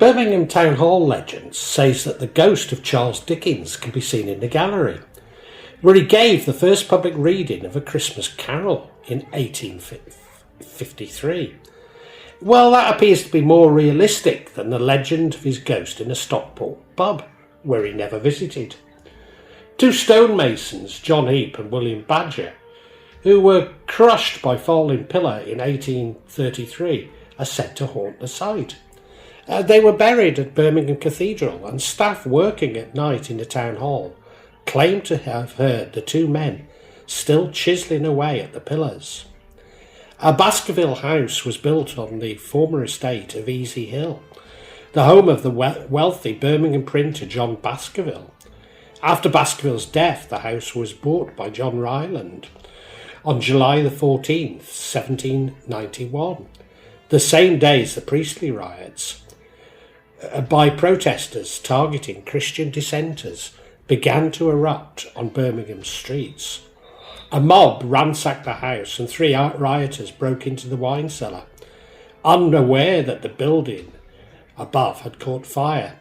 Birmingham Town Hall legend says that the ghost of Charles Dickens can be seen in the gallery, where he gave the first public reading of A Christmas Carol in 1853. Well, that appears to be more realistic than the legend of his ghost in a Stockport pub, where he never visited. Two stonemasons, John Heap and William Badger, who were crushed by falling pillar in 1833, are said to haunt the site. They were buried at Birmingham Cathedral, and staff working at night in the town hall claimed to have heard the two men still chiselling away at the pillars. A Baskerville House was built on the former estate of Easy Hill, the home of the wealthy Birmingham printer John Baskerville. After Baskerville's death, the house was bought by John Ryland on July the 14th, 1791, the same day as the Priestley Riots, by protesters targeting Christian dissenters, began to erupt on Birmingham streets. A mob ransacked the house and three rioters broke into the wine cellar, unaware that the building above had caught fire.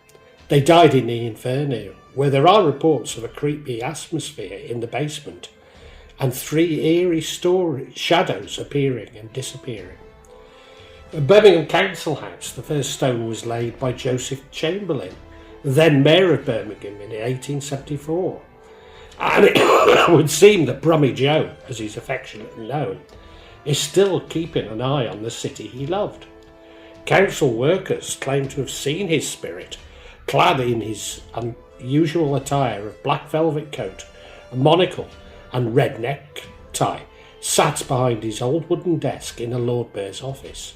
They died in the inferno, where there are reports of a creepy atmosphere in the basement and three eerie shadows appearing and disappearing. At Birmingham Council House, the first stone was laid by Joseph Chamberlain, then Mayor of Birmingham, in 1874. And it would seem that Brummy Joe, as he's affectionately known, is still keeping an eye on the city he loved. Council workers claim to have seen his spirit, clad in his unusual attire of black velvet coat, a monocle and red necktie, sat behind his old wooden desk in a Lord Mayor's office.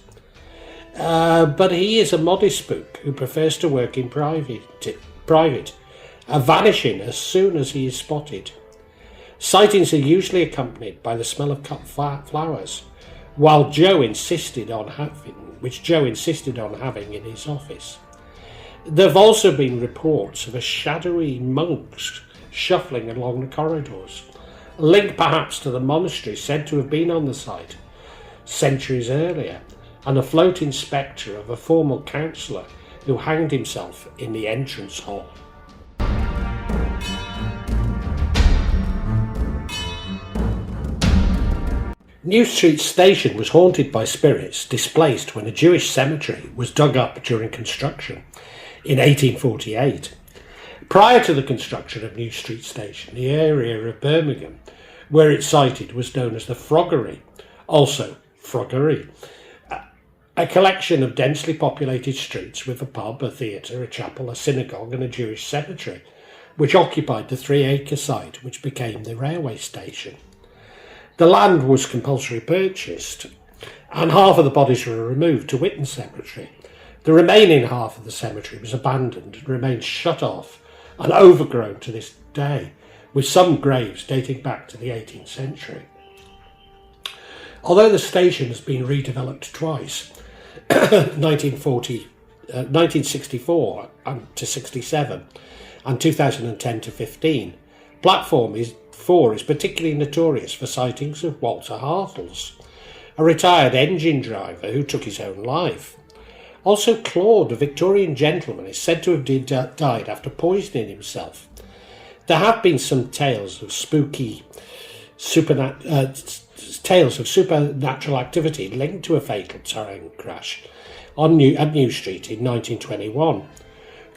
But he is a modest spook who prefers to work in private, vanishing as soon as he is spotted. Sightings are usually accompanied by the smell of cut flowers, which Joe insisted on having in his office. There have also been reports of a shadowy monk shuffling along the corridors, linked perhaps to the monastery said to have been on the site centuries earlier, and a floating spectre of a former councillor who hanged himself in the entrance hall. New Street Station was haunted by spirits displaced when a Jewish cemetery was dug up during construction in 1848. Prior to the construction of New Street Station, the area of Birmingham where it sited was known as the Froggery, also Froggery, a collection of densely populated streets with a pub, a theatre, a chapel, a synagogue and a Jewish cemetery, which occupied the 3-acre site which became the railway station. The land was compulsory purchased, and half of the bodies were removed to Witton Cemetery. The remaining half of the cemetery was abandoned and remains shut off and overgrown to this day, with some graves dating back to the 18th century. Although the station has been redeveloped twice, 1964 to 67 and 2010 to 15, Platform 4 is particularly notorious for sightings of Walter Hartles, a retired engine driver who took his own life. Also, Claude, a Victorian gentleman, is said to have died after poisoning himself. There have been some tales of supernatural activity linked to a fatal train crash at New Street in 1921.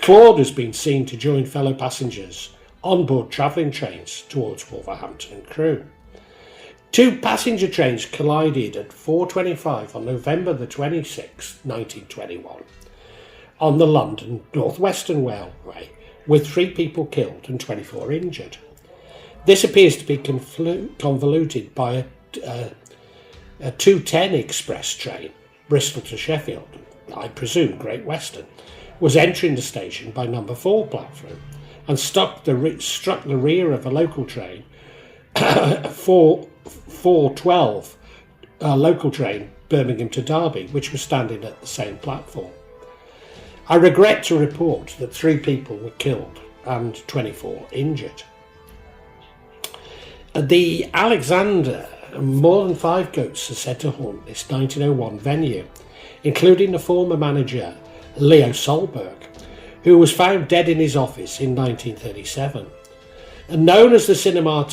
Claude has been seen to join fellow passengers on board travelling trains towards Wolverhampton and Crewe. Two passenger trains collided at 4:25 on November the 26th, 1921, on the London North Western Railway, with 3 people killed and 24 injured. This appears to be convoluted by a 2:10 express train, Bristol to Sheffield, I presume Great Western, was entering the station by number 4 platform and struck the rear of a local train, 412 local train Birmingham to Derby, which was standing at the same platform. I regret to report that 3 people were killed and 24 injured. The Alexander, more than 5 ghosts are said to haunt this 1901 venue, including the former manager Leo Solberg, who was found dead in his office in 1937. And known as the cinema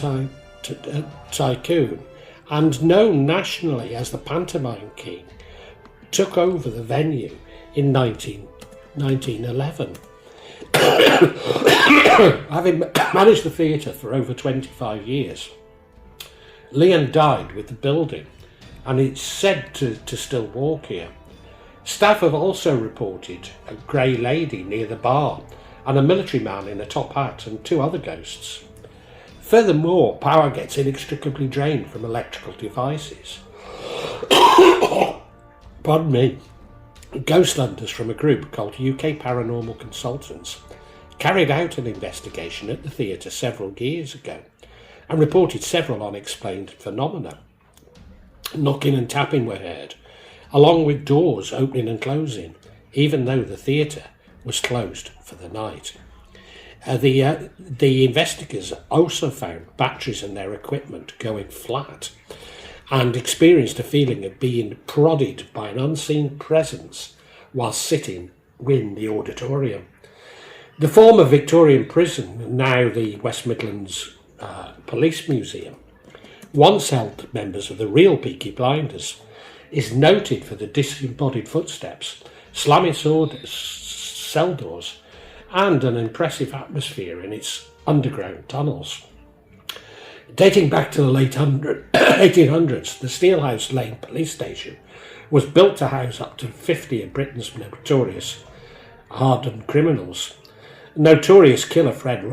tycoon and known nationally as the pantomime king, took over the venue in 1911. Having managed the theatre for over 25 years, Leon died with the building, and it's said to still walk here. Staff have also reported a grey lady near the bar and a military man in a top hat and 2 other ghosts. Furthermore, power gets inextricably drained from electrical devices. Pardon me. Ghost hunters from a group called UK Paranormal Consultants carried out an investigation at the theatre several years ago and reported several unexplained phenomena. Knocking and tapping were heard, along with doors opening and closing, even though the theatre was closed for the night. The investigators also found batteries and their equipment going flat and experienced a feeling of being prodded by an unseen presence while sitting in the auditorium. The former Victorian prison, now the West Midlands Police Museum, once held members of the real Peaky Blinders, is noted for the disembodied footsteps, slamming cell doors, and an impressive atmosphere in its underground tunnels. Dating back to the late 1800s, the Steelhouse Lane police station was built to house up to 50 of Britain's notorious hardened criminals. Notorious killer Fred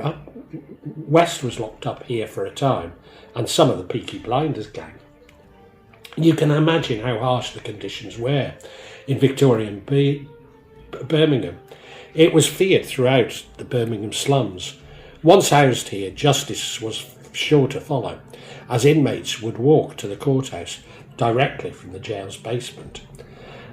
West was locked up here for a time, and some of the Peaky Blinders gang. You can imagine how harsh the conditions were in Victorian Birmingham. It was feared throughout the Birmingham slums. Once housed here, justice was sure to follow, as inmates would walk to the courthouse directly from the jail's basement.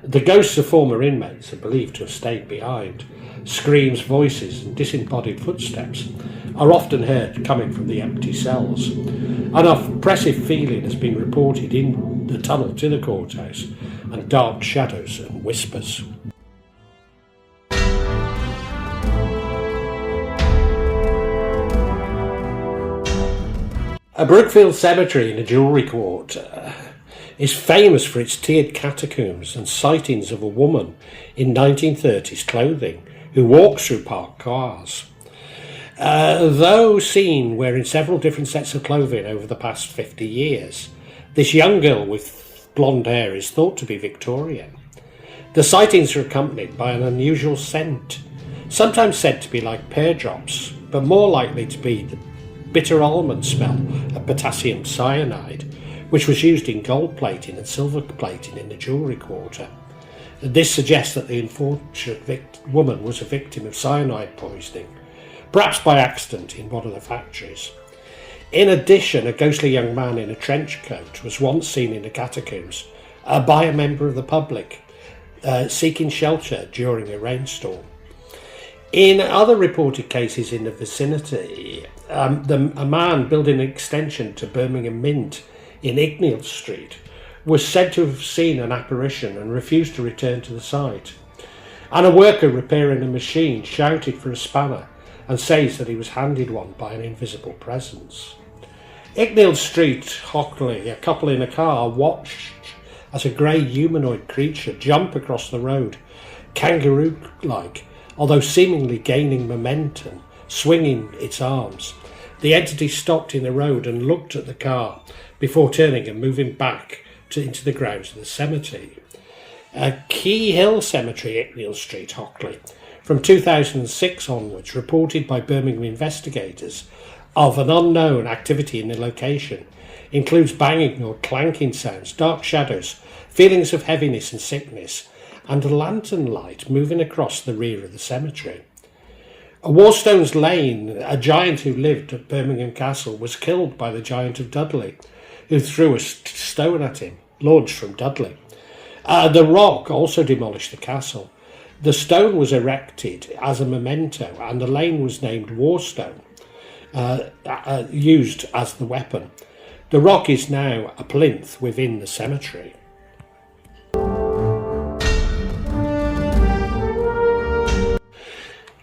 The ghosts of former inmates are believed to have stayed behind. Screams, voices and disembodied footsteps are often heard coming from the empty cells. An oppressive feeling has been reported in the tunnel to the courthouse, and dark shadows and whispers. A Brookfield cemetery in a jewellery quarter is famous for its tiered catacombs and sightings of a woman in 1930s clothing who walks through parked cars. Though seen wearing several different sets of clothing over the past 50 years, this young girl with blonde hair is thought to be Victorian. The sightings are accompanied by an unusual scent, sometimes said to be like pear drops, but more likely to be the bitter almond smell of potassium cyanide, which was used in gold plating and silver plating in the jewellery quarter. This suggests that the unfortunate woman was a victim of cyanide poisoning, perhaps by accident in one of the factories. In addition, a ghostly young man in a trench coat was once seen in the catacombs by a member of the public seeking shelter during a rainstorm. In other reported cases in the vicinity, a man building an extension to Birmingham Mint in Icknield Street was said to have seen an apparition and refused to return to the site. And a worker repairing a machine shouted for a spanner and says that he was handed one by an invisible presence. Icknield Street, Hockley, a couple in a car watched as a grey humanoid creature jump across the road, kangaroo-like, although seemingly gaining momentum, swinging its arms. The entity stopped in the road and looked at the car before turning and moving back into the grounds of the cemetery. Key Hill Cemetery, Icknield Street, Hockley, from 2006 onwards, reported by Birmingham investigators of an unknown activity in the location, includes banging or clanking sounds, dark shadows, feelings of heaviness and sickness, and a lantern light moving across the rear of the cemetery. Warstones Lane, a giant who lived at Birmingham Castle, was killed by the Giant of Dudley, who threw a stone at him, launched from Dudley. The Rock also demolished the castle. The stone was erected as a memento, and the lane was named Warstone, used as the weapon. The Rock is now a plinth within the cemetery.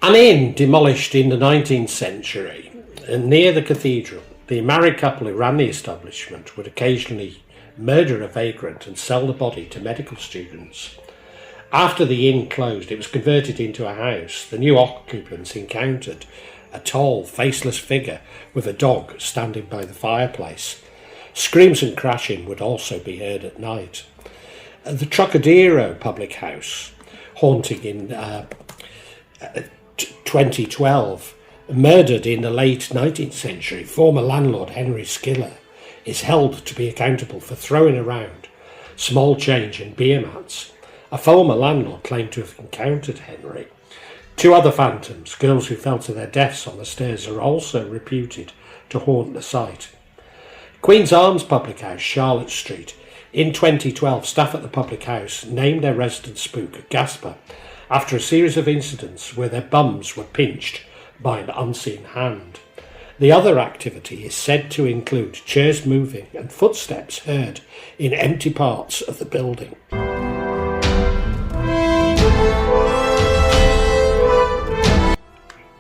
An inn demolished in the 19th century near the cathedral. The married couple who ran the establishment would occasionally murder a vagrant and sell the body to medical students. After the inn closed, it was converted into a house. The new occupants encountered a tall, faceless figure with a dog standing by the fireplace. Screams and crashing would also be heard at night. The Trocadero public house, haunting in 2012, murdered in the late 19th century, former landlord Henry Skiller is held to be accountable for throwing around small change and beer mats. A former landlord claimed to have encountered Henry. Two other phantoms, girls who fell to their deaths on the stairs, are also reputed to haunt the site. Queen's Arms public house, Charlotte Street. In 2012, staff at the public house named their resident spook Gasper after a series of incidents where their bums were pinched by an unseen hand. The other activity is said to include chairs moving and footsteps heard in empty parts of the building.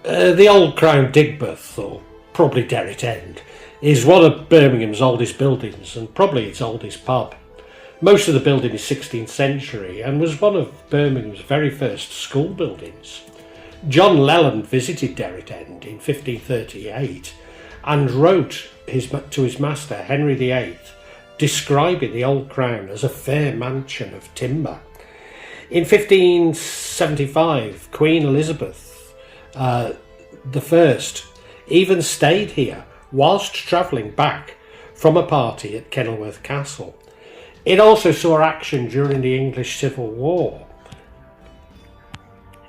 The Old Crown Digbeth, or probably Derrit End, is one of Birmingham's oldest buildings and probably its oldest pub. Most of the building is 16th century and was one of Birmingham's very first school buildings. John Ryland visited Derrit End in 1538 and wrote to his master Henry VIII, describing the Old Crown as a fair mansion of timber. In 1575, Queen Elizabeth I even stayed here whilst travelling back from a party at Kenilworth Castle. It also saw action during the English Civil War,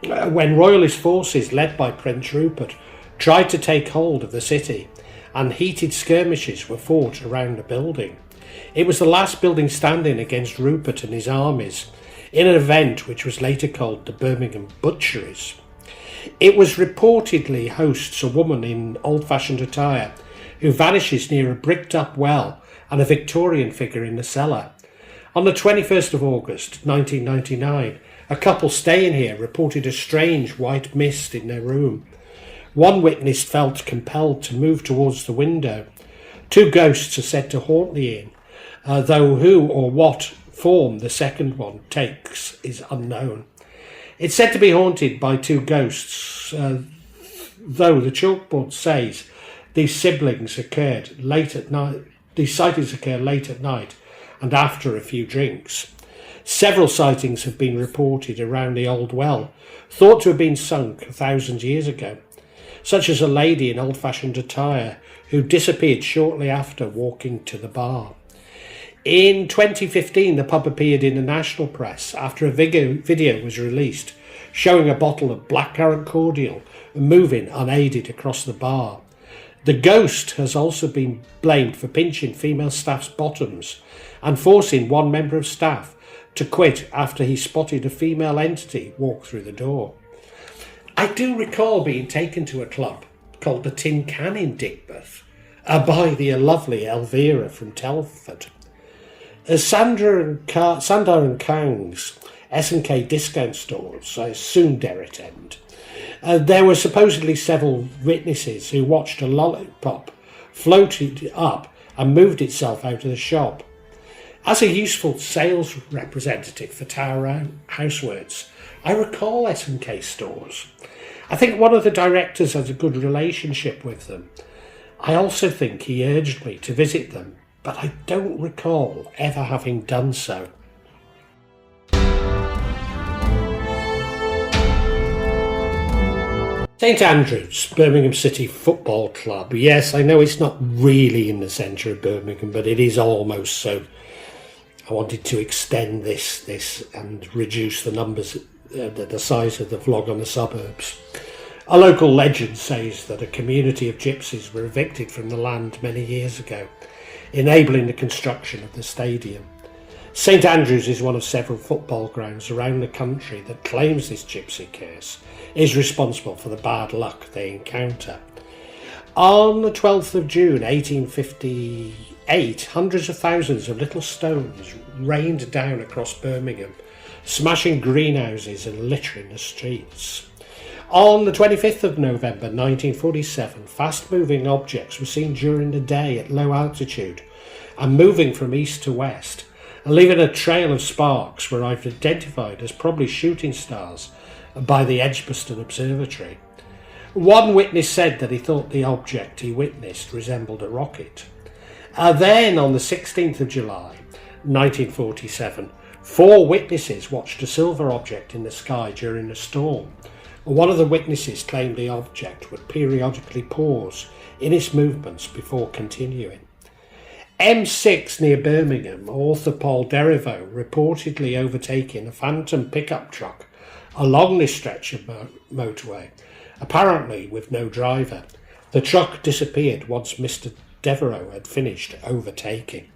when royalist forces led by Prince Rupert tried to take hold of the city, and heated skirmishes were fought around the building. It was the last building standing against Rupert and his armies, in an event which was later called the Birmingham Butcheries. It was reportedly hosts a woman in old-fashioned attire who vanishes near a bricked-up well and a Victorian figure in the cellar. On the 21st of August 1999, a couple staying here reported a strange white mist in their room. One witness felt compelled to move towards the window. Two ghosts are said to haunt the inn, though who or what form the second one takes is unknown. It's said to be haunted by two ghosts, though the chalkboard says these sightings occur late at night and after a few drinks. Several sightings have been reported around the old well, thought to have been sunk 1,000 years ago, such as a lady in old-fashioned attire who disappeared shortly after walking to the bar. In 2015, the pub appeared in the national press after a video was released showing a bottle of blackcurrant cordial moving unaided across the bar. The ghost has also been blamed for pinching female staff's bottoms and forcing one member of staff to quit after he spotted a female entity walk through the door. I do recall being taken to a club called the Tin Can in Digbeth by the lovely Elvira from Telford. Sandar and Kang's S&K discount stores, I assume Derrit End. There were supposedly several witnesses who watched a lollipop floated up and moved itself out of the shop. As a useful sales representative for Tower Housewords, I recall S&K stores. I think one of the directors has a good relationship with them. I also think he urged me to visit them, but I don't recall ever having done so. St Andrews, Birmingham City Football Club. Yes, I know it's not really in the centre of Birmingham, but it is almost so. I wanted to extend this and reduce the numbers, the size of the vlog on the suburbs. A local legend says that a community of gypsies were evicted from the land many years ago, enabling the construction of the stadium. St Andrews is one of several football grounds around the country that claims this gypsy curse is responsible for the bad luck they encounter. On the 12th of June 1858, hundreds of thousands of little stones rained down across Birmingham, smashing greenhouses and littering the streets. On the 25th of November 1947, fast-moving objects were seen during the day at low altitude and moving from east to west, and leaving a trail of sparks were identified as probably shooting stars by the Edgbaston Observatory. One witness said that he thought the object he witnessed resembled a rocket. Then, on the 16th of July 1947, 4 witnesses watched a silver object in the sky during a storm. One of the witnesses claimed the object would periodically pause in its movements before continuing. M6 near Birmingham, author Paul Derivo reportedly overtaking a phantom pickup truck along this stretch of motorway, apparently with no driver. The truck disappeared once Mr. Devereux had finished overtaking.